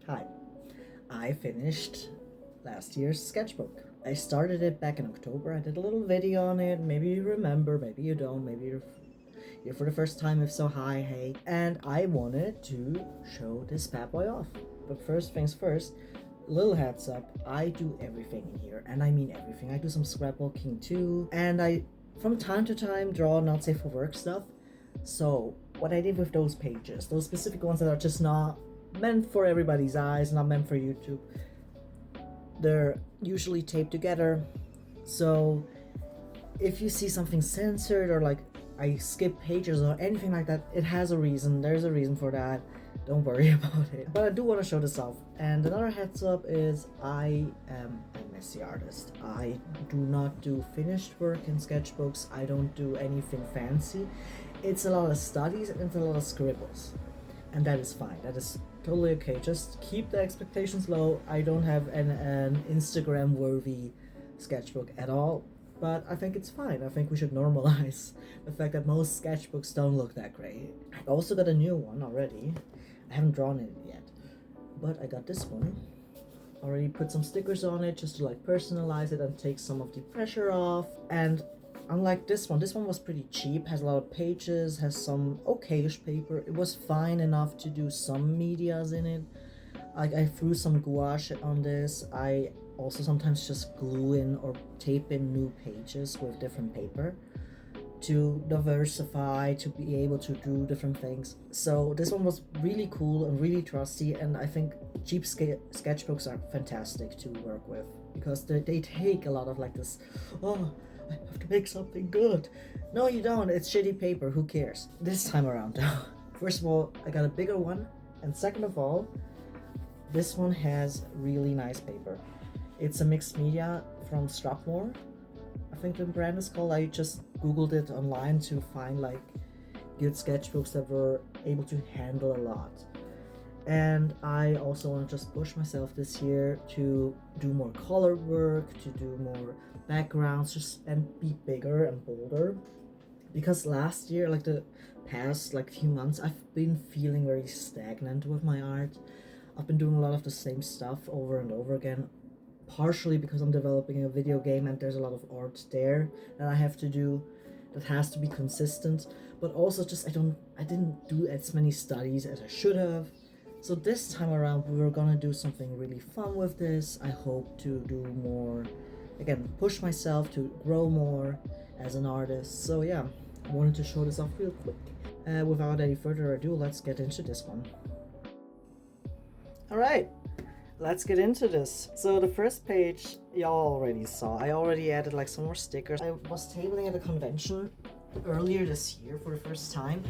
Hi, I finished last year's sketchbook. I started it back in October. I did a little video on it. Maybe you remember, maybe you don't, maybe you're here for the first time. If so, hi, hey. And I wanted to show this bad boy off. But first things first, little heads up, I do everything in here, and I mean everything. I do some scrapbooking too, and I from time to time draw not safe for work stuff. So what I did with those pages, those specific ones that are just not meant for everybody's eyes, not meant for YouTube, they're usually taped together. So if you see something censored or like I skip pages or anything like that, it has a reason. There's a reason for that. Don't worry about it. But I do want to show this off. And another heads up is I am a messy artist. I do not do finished work in sketchbooks. I don't do anything fancy. It's a lot of studies and it's a lot of scribbles. And that is fine. That is totally okay. Just keep the expectations low. I don't have an Instagram worthy sketchbook at all. But I think it's fine. I think we should normalize the fact that most sketchbooks don't look that great. I also got a new one already. I haven't drawn it yet, but I got this one. Already put some stickers on it just to like personalize it and take some of the pressure off. And unlike this one was pretty cheap, has a lot of pages, has some okayish paper. It was fine enough to do some medias in it. I threw some gouache on this. I also sometimes just glue in or tape in new pages with different paper to diversify, to be able to do different things. So this one was really cool and really trusty, and I think cheap sketchbooks are fantastic to work with because they take a lot of like this, oh, I have to make something good. No, you don't. It's shitty paper. Who cares? This time around, though. First of all, I got a bigger one, and second of all, this one has really nice paper. It's a mixed media from Strathmore, I think the brand is called. I just googled it online to find like good sketchbooks that were able to handle a lot. And I also want to just push myself this year to do more color work, to do more backgrounds, just and be bigger and bolder. Because last year, like the past like few months, I've been feeling very stagnant with my art. I've been doing a lot of the same stuff over and over again, partially because I'm developing a video game and there's a lot of art there that I have to do that has to be consistent, but also just I didn't do as many studies as I should have. So this time around we're gonna do something really fun with this. I hope to do more, again, push myself to grow more as an artist. So yeah, I wanted to show this off real quick. Without any further ado, let's get into this one. Alright, let's get into this. So the first page y'all already saw. I already added like some more stickers. I was tabling at a convention earlier this year for the first time,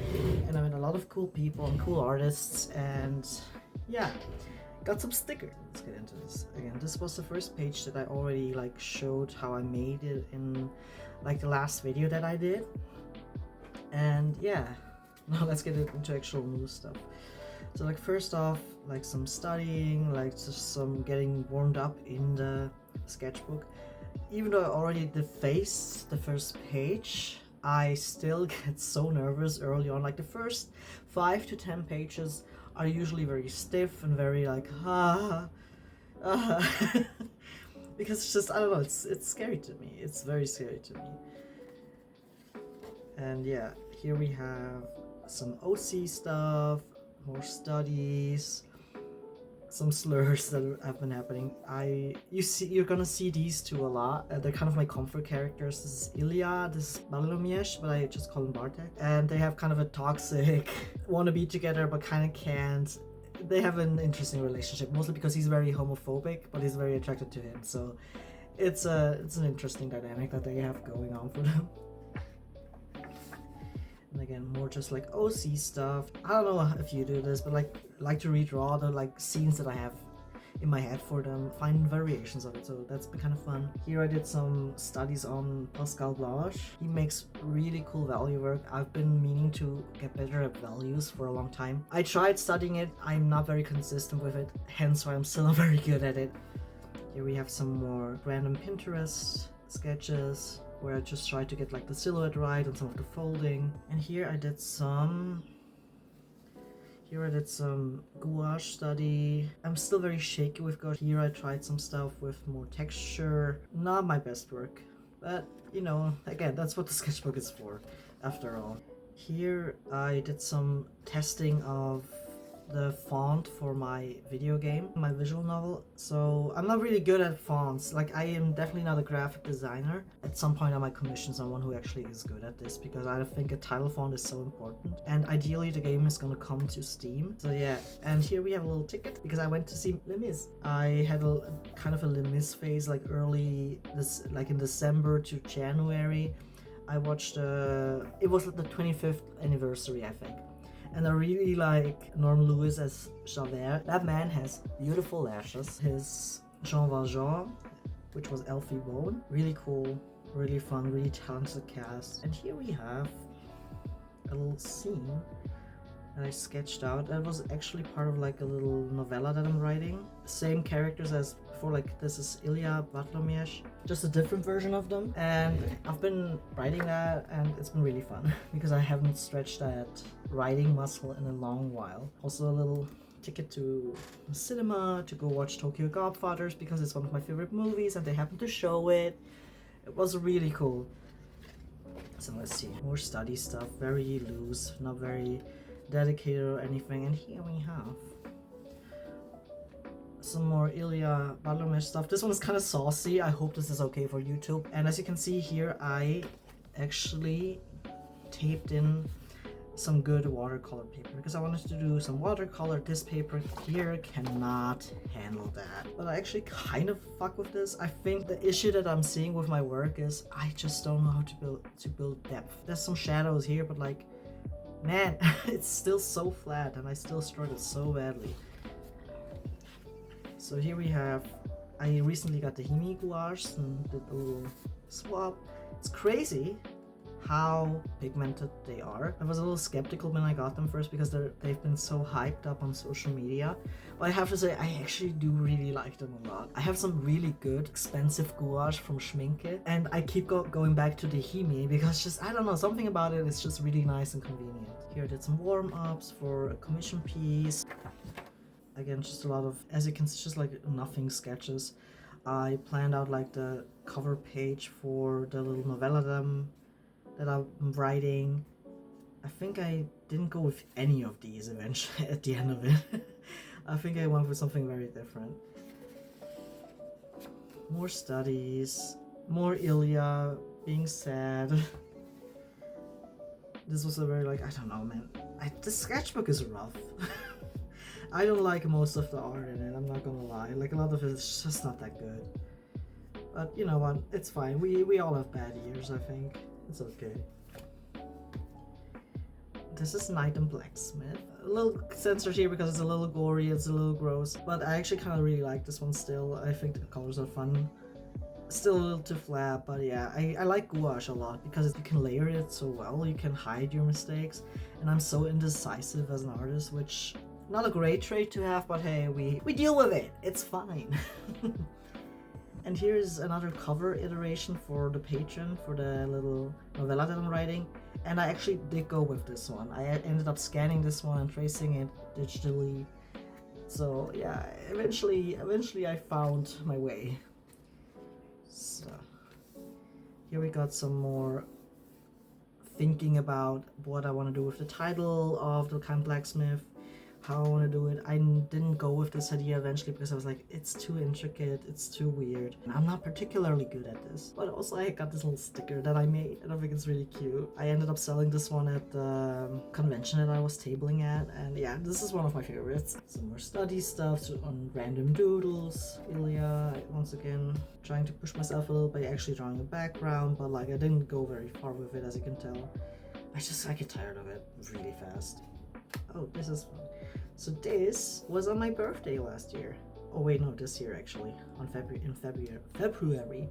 and I met a lot of cool people and cool artists, and yeah, got some stickers. Let's get into this. Again, this was the first page that I already like showed how I made it in like the last video that I did. And yeah, now let's get into actual new stuff. So like first off, like some studying, like just some getting warmed up in the sketchbook. Even though I already defaced the first page, I still get so nervous early on. Like the first 5 to 10 pages are usually very stiff and very like because it's just, I don't know, it's scary to me. It's very scary to me. And yeah, here we have some OC stuff, more studies, some slurs that have been happening. You're gonna see these two a lot. They're kind of my comfort characters. This is Ilya, this is Bartolomew, but I just call him Bartek. And they have kind of a toxic, want to be together but kind of can't. They have an interesting relationship, mostly because he's very homophobic, but he's very attracted to him. So it's an interesting dynamic that they have going on for them. And again, more just like OC stuff. I don't know if you do this, but like to redraw the like scenes that I have in my head for them, find variations of it, so that's been kind of fun. Here I did some studies on Pascal Blanche. He makes really cool value work. I've been meaning to get better at values for a long time. I tried studying it, I'm not very consistent with it, hence why I'm still not very good at it. Here we have some more random Pinterest sketches where I just tried to get like the silhouette right and some of the folding. And here I did some Here I did some gouache study. I'm still very shaky with gouache. Here I tried some stuff with more texture. Not my best work, but you know, again, that's what the sketchbook is for, after all. Here I did some testing of the font for my video game, my visual novel. So I'm not really good at fonts. Like, I am definitely not a graphic designer. At some point I might commission someone who actually is good at this, because I think a title font is so important. And ideally the game is gonna come to Steam. So yeah, and here we have a little ticket because I went to see Les Mis. I had a kind of a Les Mis phase, like like in December to January. I watched, it was like the 25th anniversary, I think. And I really like Norm Lewis as Javert. That man has beautiful lashes. His Jean Valjean, which was Elfie Bone. Really cool, really fun, really talented cast. And here we have a little scene that I sketched out. That was actually part of like a little novella that I'm writing. Same characters as before, like this is Ilya Bartlomiej, just a different version of them. And I've been writing that and it's been really fun because I haven't stretched that writing muscle in a long while. Also a little ticket to cinema to go watch Tokyo Godfathers because it's one of my favorite movies and they happened to show it. It was really cool. So let's see, more study stuff, very loose, not very dedicated or anything. And here we have some more Ilya Bartlomiej stuff. This one is kind of saucy. I hope this is okay for YouTube. And as you can see here, I actually taped in some good watercolor paper because I wanted to do some watercolor. This paper here cannot handle that. But I actually kind of fuck with this. I think the issue that I'm seeing with my work is I just don't know how to build depth. There's some shadows here, but like, man, it's still so flat and I still struggle so badly. So here we have, I recently got the Himi gouache and did a little swap. It's crazy how pigmented they are. I was a little skeptical when I got them first because they've been so hyped up on social media. But I have to say, I actually do really like them a lot. I have some really good, expensive gouache from Schminke, and I keep going back to the Himi because just, I don't know, something about it is just really nice and convenient. Here I did some warm-ups for a commission piece. Again, just a lot of, as you can see, just like nothing sketches. I planned out like the cover page for the little novella that I'm writing. I think I didn't go with any of these eventually at the end of it. I think I went with something very different. More studies, more Ilya being sad. This was a very like, I don't know, man. The sketchbook is rough. I don't like most of the art in it, I'm not gonna lie. Like, a lot of it is just not that good. But you know what, it's fine. We all have bad years, I think. It's okay. This is Night and Blacksmith. A little censored here because it's a little gory, it's a little gross. But I actually kind of really like this one still. I think the colors are fun. Still a little too flat, but yeah, I like gouache a lot because you can layer it so well, you can hide your mistakes. And I'm so indecisive as an artist, which... not a great trait to have, but hey, we deal with it. It's fine. And here's another cover iteration for the Patreon, for the little novella that I'm writing. And I actually did go with this one. I ended up scanning this one and tracing it digitally. So yeah, eventually I found my way. So here we got some more thinking about what I want to do with the title of the Kind Blacksmith. How I want to do it. I didn't go with this idea eventually because I was like, it's too intricate, it's too weird. And I'm not particularly good at this. But also I got this little sticker that I made and I think it's really cute. I ended up selling this one at the convention that I was tabling at, and yeah, this is one of my favorites. Some more study stuff on random doodles. Ilya, once again, trying to push myself a little by actually drawing a background, but like I didn't go very far with it, as you can tell. I get tired of it really fast. Oh, this is fun. So this was on my birthday last year. Oh wait, no, this year actually, on February.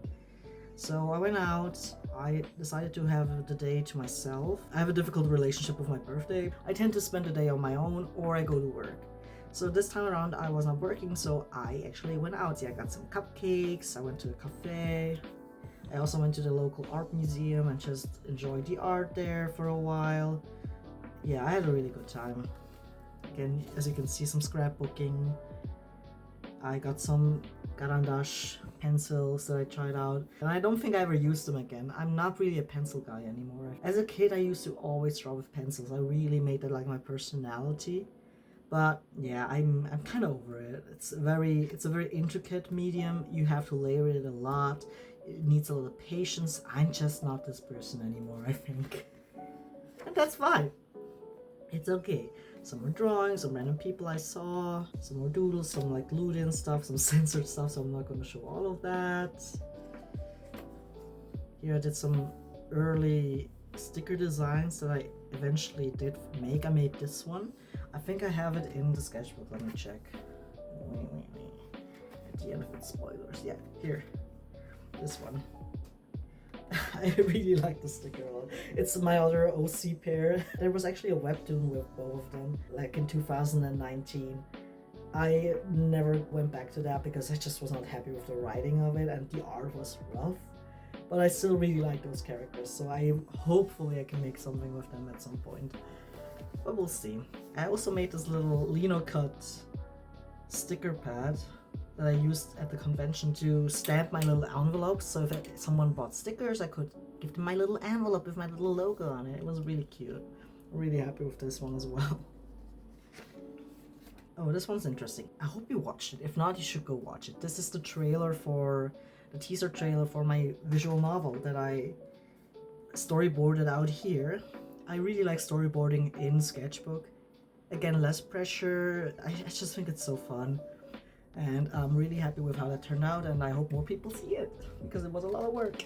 So I went out, I decided to have the day to myself. I have a difficult relationship with my birthday. I tend to spend the day on my own or I go to work. So this time around I was not working, so I actually went out. Yeah, I got some cupcakes, I went to a cafe. I also went to the local art museum and just enjoyed the art there for a while. Yeah, I had a really good time. Again, as you can see, some scrapbooking. I got some Garandash pencils that I tried out, and I don't think I ever used them again. I'm not really a pencil guy anymore. As a kid, I used to always draw with pencils. I really made that like my personality. But yeah, I'm kind of over it. It's a very intricate medium. You have to layer it a lot. It needs a lot of patience. I'm just not this person anymore, I think. And that's fine. It's okay. Some more drawings, some random people I saw, some more doodles, some like glued in stuff, some censored stuff, so I'm not going to show all of that. Here I did some early sticker designs that I eventually did make. I made this one. I think I have it in the sketchbook. Let me check. At the end of it, spoilers. Yeah, here. This one. I really like the sticker a lot. It's my other OC pair. There was actually a webtoon with both of them, like in 2019. I never went back to that because I just was not happy with the writing of it and the art was rough. But I still really like those characters, so hopefully I can make something with them at some point. But we'll see. I also made this little lino cut sticker pad that I used at the convention to stamp my little envelopes. So if someone bought stickers, I could give them my little envelope with my little logo on it. It was really cute. I'm really happy with this one as well. Oh, this one's interesting. I hope you watched it. If not, you should go watch it. This is the teaser trailer for my visual novel that I storyboarded out here. I really like storyboarding in Sketchbook. Again, less pressure. I just think it's so fun. And I'm really happy with how that turned out, and I hope more people see it, because it was a lot of work.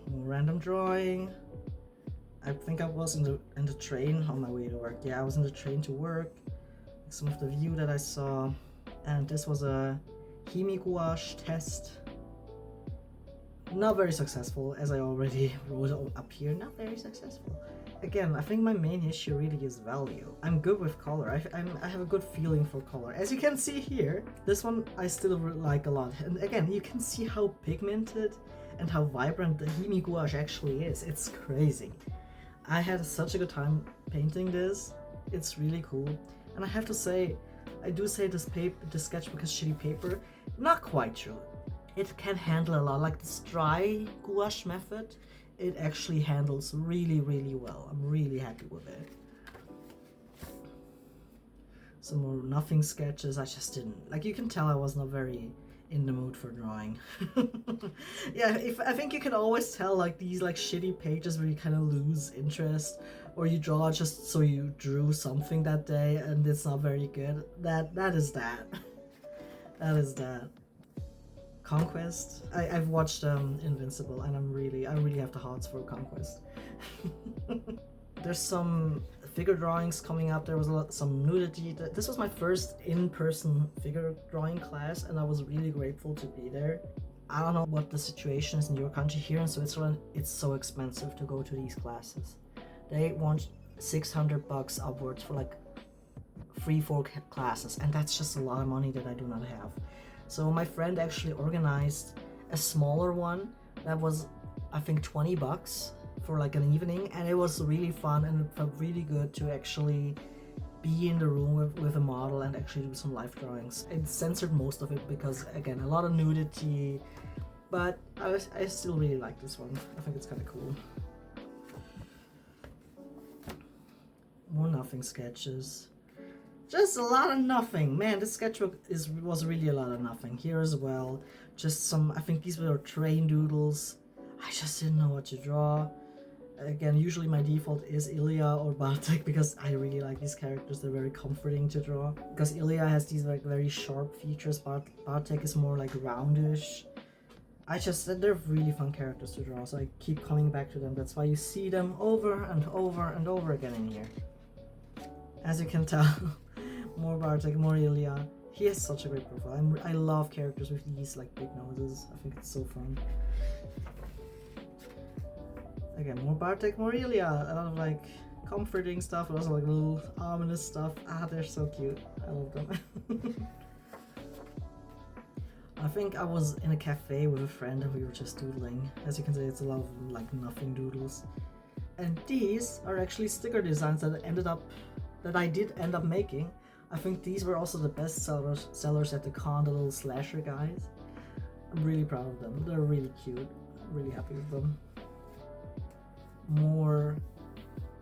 More random drawing. I think I was in the train on my way to work. Yeah, I was in the train to work. Some of the view that I saw. And this was a Himi gouache test. Not very successful, as I already wrote up here. Not very successful. Again, I think my main issue really is value. I'm good with color. I have a good feeling for color. As you can see here, this one I still like a lot. And again, you can see how pigmented and how vibrant the Himi gouache actually is. It's crazy. I had such a good time painting this. It's really cool. And I have to say, I do say this sketchbook is shitty paper. Not quite true. It can handle a lot. Like this dry gouache method, it actually handles really, really well. I'm really happy with it. Some more nothing sketches. I just didn't, like, you can tell I was not very in the mood for drawing. Yeah, I think you can always tell, like, these like shitty pages where you kind of lose interest, or you draw just so you drew something that day and it's not very good. That is that. That is that. Conquest. I've watched Invincible, and I really have the hearts for Conquest. There's some figure drawings coming up. There was some nudity. This was my first in-person figure drawing class, and I was really grateful to be there. I don't know what the situation is in your country. Here in Switzerland, it's so expensive to go to these classes. They want $600 upwards for like 3-4 classes, and that's just a lot of money that I do not have. So my friend actually organized a smaller one that was, I think, $20 for like an evening, and it was really fun, and it felt really good to actually be in the room with a model and actually do some live drawings. It censored most of it because, again, a lot of nudity, but I still really like this one. I think it's kind of cool. More nothing sketches. Just a lot of nothing. Man, this sketchbook was really a lot of nothing. Here as well. Just some, I think these were train doodles. I just didn't know what to draw. Again, usually my default is Ilya or Bartek because I really like these characters. They're very comforting to draw. Because Ilya has these like very sharp features. Bartek is more like roundish. They're really fun characters to draw, so I keep coming back to them. That's why you see them over and over and over again in here. As you can tell. More Bartek, more Ilya. He has such a great profile. I love characters with these like big noses. I think it's so fun. Again, more Bartek, more Ilya. A lot of like comforting stuff, but also like little ominous stuff. They're so cute. I love them. I think I was in a cafe with a friend and we were just doodling. As you can see, it's a lot of like nothing doodles. And these are actually sticker designs that ended up that I did end up making. I think these were also the best sellers at the con, the little slasher guys. I'm really proud of them. They're really cute. I'm really happy with them. More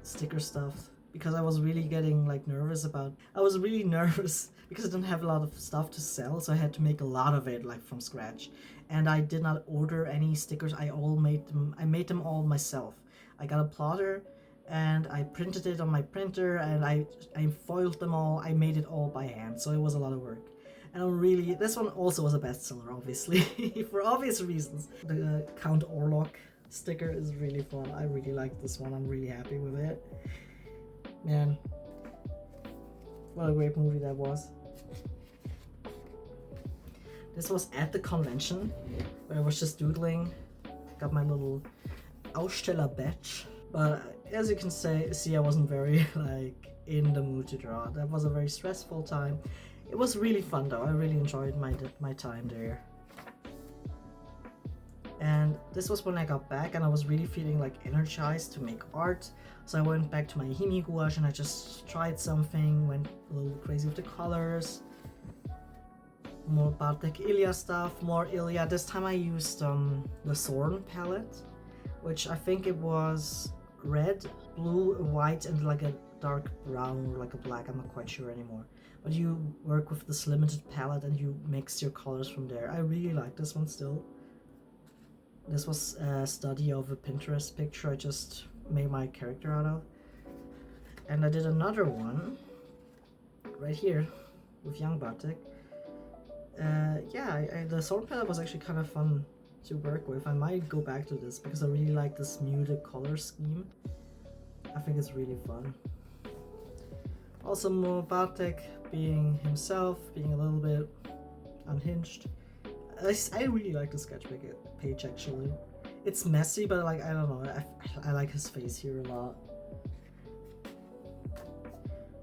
sticker stuff, because I was really getting like nervous because I didn't have a lot of stuff to sell, so I had to make a lot of it like from scratch. And I did not order any stickers. I made them all myself. I got a plotter and I printed it on my printer, and I foiled them all. I made it all by hand, so it was a lot of work. And this one also was a bestseller, obviously, for obvious reasons. The Count Orlok sticker is really fun. I really like this one. I'm really happy with it. Man, what a great movie that was. This was at the convention where I was just doodling. Got my little Aussteller badge. But as you can see, I wasn't very like in the mood to draw. That was a very stressful time. It was really fun though. I really enjoyed my time there. And this was when I got back and I was really feeling like energized to make art. So I went back to my Himi gouache and I just tried something, went a little crazy with the colors. More Bartek Ilya stuff, more Ilya. This time I used the Zorn palette, which I think it was red, blue, white, and like a dark brown or like a black. I'm not quite sure anymore. But you work with this limited palette and you mix your colors from there. I really like this one still. This was a study of a Pinterest picture I just made my character out of. And I did another one right here with young Bartek. The Zorn palette was actually kind of fun to work with. I might go back to this because I really like this muted color scheme. I think it's really fun. Also more Bartek being himself, being a little bit unhinged. I really like the sketchbook page actually. It's messy, but like I don't know, I like his face here a lot.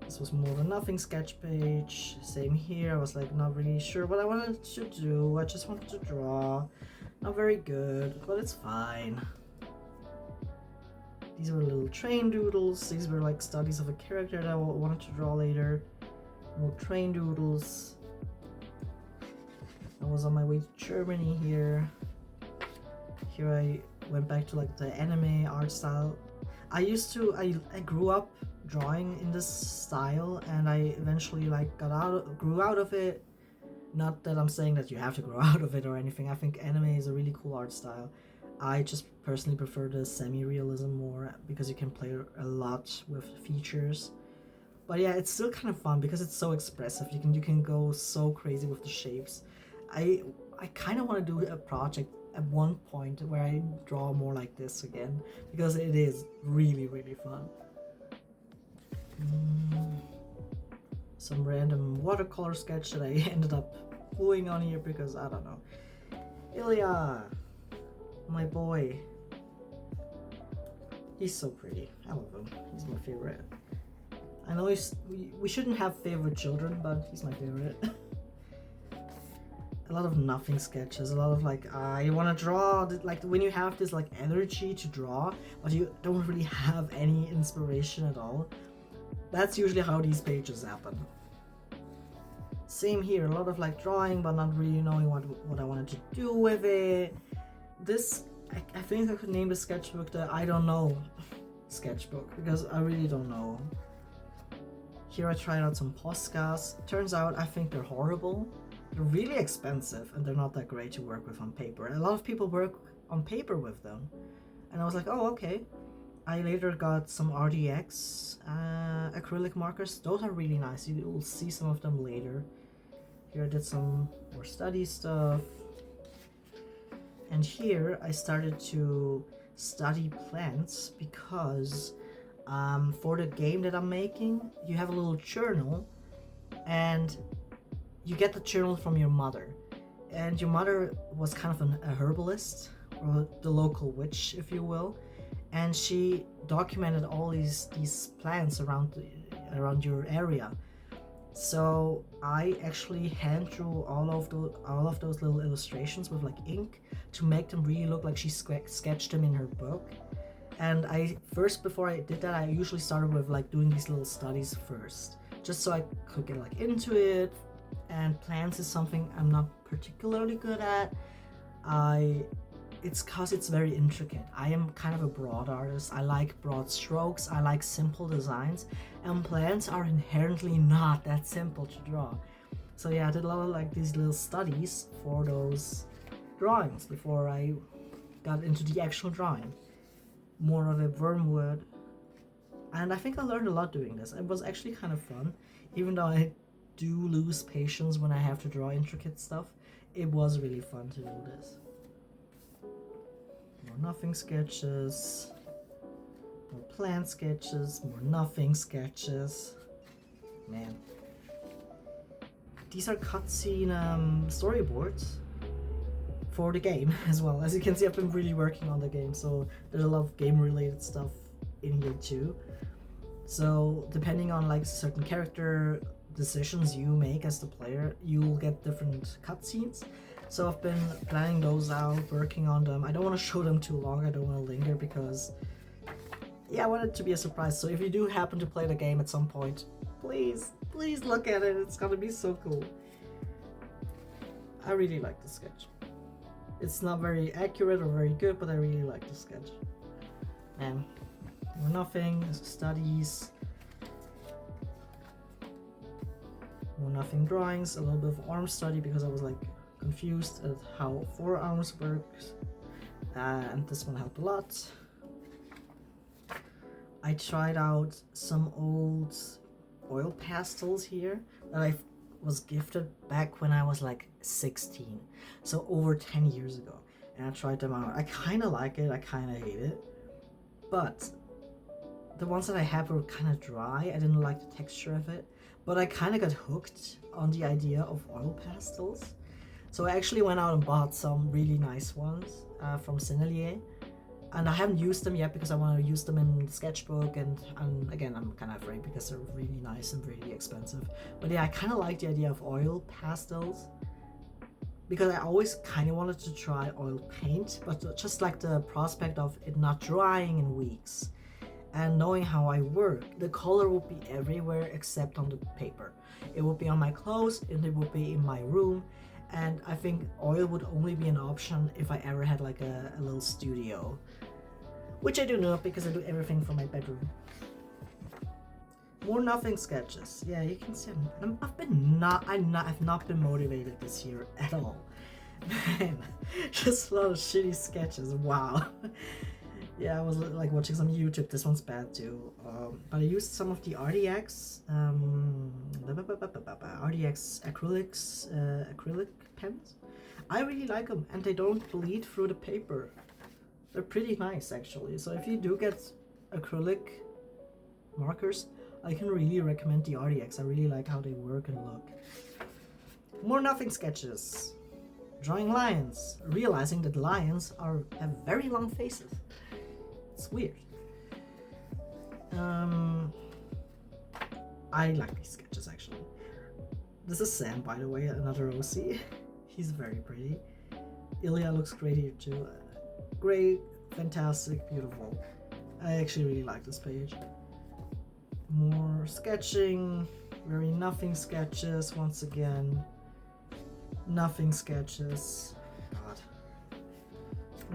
This was More Than Nothing sketch page. Same here. I was like not really sure what I wanted to do. I just wanted to draw. Not very good, but it's fine. These were little train doodles. These were like studies of a character that I wanted to draw later. More train doodles. I was on my way to Germany here. Here I went back to like the anime art style. I grew up drawing in this style and I eventually like grew out of it. Not that I'm saying that you have to grow out of it or anything. I think anime is a really cool art style. I just personally prefer the semi-realism more because you can play a lot with features. But yeah, it's still kind of fun because it's so expressive. You can go so crazy with the shapes. I kind of want to do a project at one point where I draw more like this again because it is really, really fun. Some random watercolor sketch that I ended up gluing on here because I don't know. Ilya, my boy. He's so pretty. I love him. He's my favorite. I know we shouldn't have favorite children, but he's my favorite. A lot of nothing sketches, a lot of like, you want to draw, like when you have this like energy to draw, but you don't really have any inspiration at all. That's usually how these pages happen. Same here, a lot of like drawing, but not really knowing what I wanted to do with it. This, I think I could name the sketchbook the I don't know sketchbook, because I really don't know. Here I tried out some Poscas. Turns out I think they're horrible. They're really expensive and they're not that great to work with on paper. And a lot of people work on paper with them. And I was like, oh, okay. I later got some RDX acrylic markers. Those are really nice. You will see some of them later. Here I did some more study stuff. And here I started to study plants because for the game that I'm making, you have a little journal and you get the journal from your mother. And your mother was kind of a herbalist, or the local witch, if you will. And she documented all these plants around your area. So I actually hand drew all of those little illustrations with like ink to make them really look like she sketched them in her book. And before I did that, I usually started with like doing these little studies first, just so I could get like into it. And plants is something I'm not particularly good at. It's cause it's very intricate. I am kind of a broad artist. I like broad strokes, I like simple designs, and plants are inherently not that simple to draw. So yeah, I did a lot of like these little studies for those drawings before I got into the actual drawing. More of a wormwood. And I think I learned a lot doing this. It was actually kind of fun. Even though I do lose patience when I have to draw intricate stuff, it was really fun to do this. More nothing sketches. More plant sketches. More nothing sketches. Man. These are cutscene storyboards for the game as well. As you can see, I've been really working on the game, so there's a lot of game related stuff in here too. So depending on like certain character decisions you make as the player, you'll get different cutscenes. So I've been planning those out, working on them. I don't want to show them too long, I don't want to linger, because yeah, I want it to be a surprise. So if you do happen to play the game at some point, please look at it. It's gonna be so cool. I really like the sketch. It's not very accurate or very good, but I really like the sketch. And more nothing studies. More nothing drawings. A little bit of arm study because I was like confused at how forearms works, and this one helped a lot. I tried out some old oil pastels here that I was gifted back when I was like 16, so over 10 years ago, and I tried them out. I kind of like it, I kind of hate it, but the ones that I had were kind of dry. I didn't like the texture of it, but I kind of got hooked on the idea of oil pastels. So I actually went out and bought some really nice ones from Sennelier, and I haven't used them yet because I want to use them in Sketchbook, and again, I'm kind of afraid because they're really nice and really expensive. But yeah, I kind of like the idea of oil pastels because I always kind of wanted to try oil paint, but just like the prospect of it not drying in weeks, and knowing how I work, the color would be everywhere except on the paper. It would be on my clothes and it would be in my room, and I think oil would only be an option if I ever had like a little studio, which I do not, because I do everything from my bedroom. More nothing sketches. Yeah, you can see I've not been motivated this year at all. Man, just a lot of shitty sketches. Wow. Yeah, I was like watching some YouTube. This one's bad too. But I used some of the RDX acrylic pens. I really like them, and they don't bleed through the paper. They're pretty nice actually. So if you do get acrylic markers, I can really recommend the RDX. I really like how they work and look. More nothing sketches. Drawing lions, realizing that lions have very long faces. It's weird. I like these sketches actually. This is Sam, by the way, another OC. He's very pretty. Ilya looks great here too. Great, fantastic, beautiful. I actually really like this page. More sketching, very nothing sketches once again. Nothing sketches. God.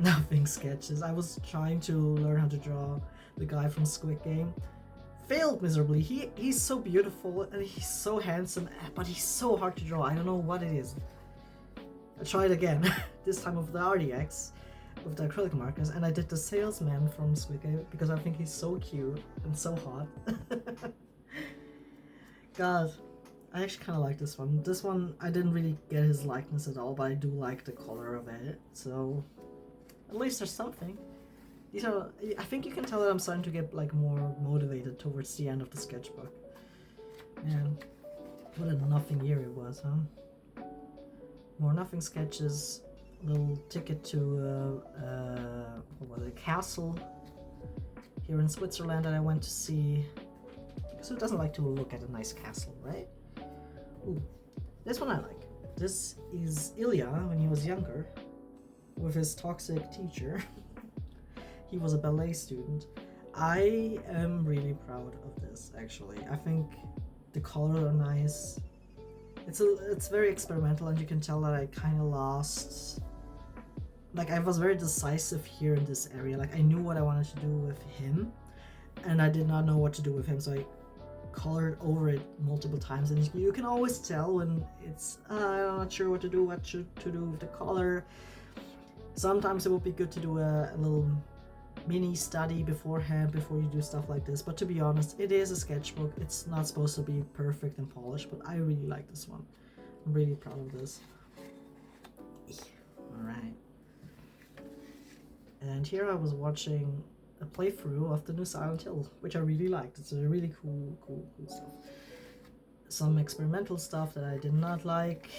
Nothing sketches. I was trying to learn how to draw the guy from Squid Game. Failed miserably. He's so beautiful and he's so handsome, but he's so hard to draw. I don't know what it is. I tried again, this time with the RDX, with the acrylic markers, and I did the salesman from Squid Game because I think he's so cute and so hot. God, I actually kind of like this one. This one, I didn't really get his likeness at all, but I do like the color of it, so at least there's something. These are, I think you can tell that I'm starting to get like more motivated towards the end of the sketchbook. Man, what a nothing year it was, huh? More nothing sketches. Little ticket to what was it, castle here in Switzerland that I went to see. Because who doesn't like to look at a nice castle, right? Ooh, this one I like. This is Ilya when he was younger, with his toxic teacher. He was a ballet student. I am really proud of this, actually. I think the colors are nice. It's very experimental, and you can tell that I kind of lost. Like, I was very decisive here in this area. Like, I knew what I wanted to do with him, and I did not know what to do with him, so I colored over it multiple times, and you can always tell when it's I'm not sure what to do with the color. Sometimes it would be good to do a little mini study beforehand before you do stuff like this, but to be honest, it is a sketchbook. It's not supposed to be perfect and polished, but I really like this one. I'm really proud of this. Alright. And here I was watching a playthrough of the new Silent Hill, which I really liked. It's a really cool stuff. Some experimental stuff that I did not like.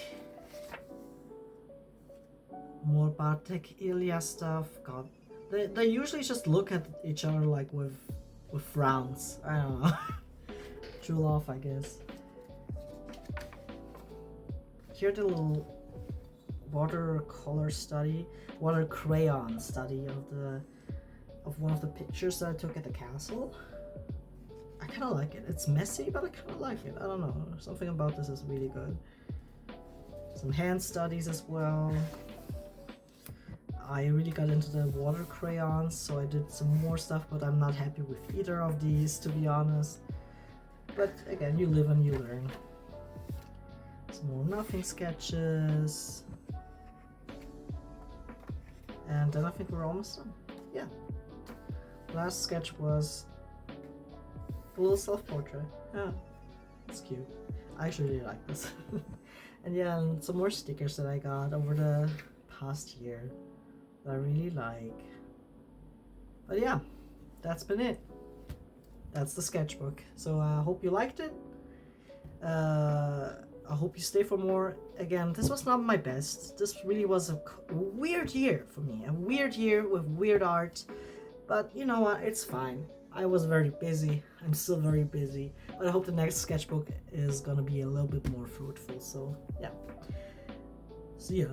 More Bartek Ilya stuff. God, they usually just look at each other like with frowns. I don't know. True love, I guess. Here the little watercolor crayon study of one of the pictures that I took at the castle. I kind of like it. It's messy, but I kind of like it. I don't know. Something about this is really good. Some hand studies as well. I really got into the water crayons, so I did some more stuff, but I'm not happy with either of these, to be honest. But again, you live and you learn. Some more nothing sketches. And then I think we're almost done. Yeah. Last sketch was a little self-portrait. Yeah, it's cute. I actually really like this. And yeah, and some more stickers that I got over the past year that I really like. But yeah, that's been it. That's the sketchbook. So I hope you liked it. I hope you stay for more. Again, this was not my best. This really was a weird year for me. A weird year with weird art. But you know what? It's fine. I was very busy. I'm still very busy. But I hope the next sketchbook is gonna be a little bit more fruitful. So yeah. See ya.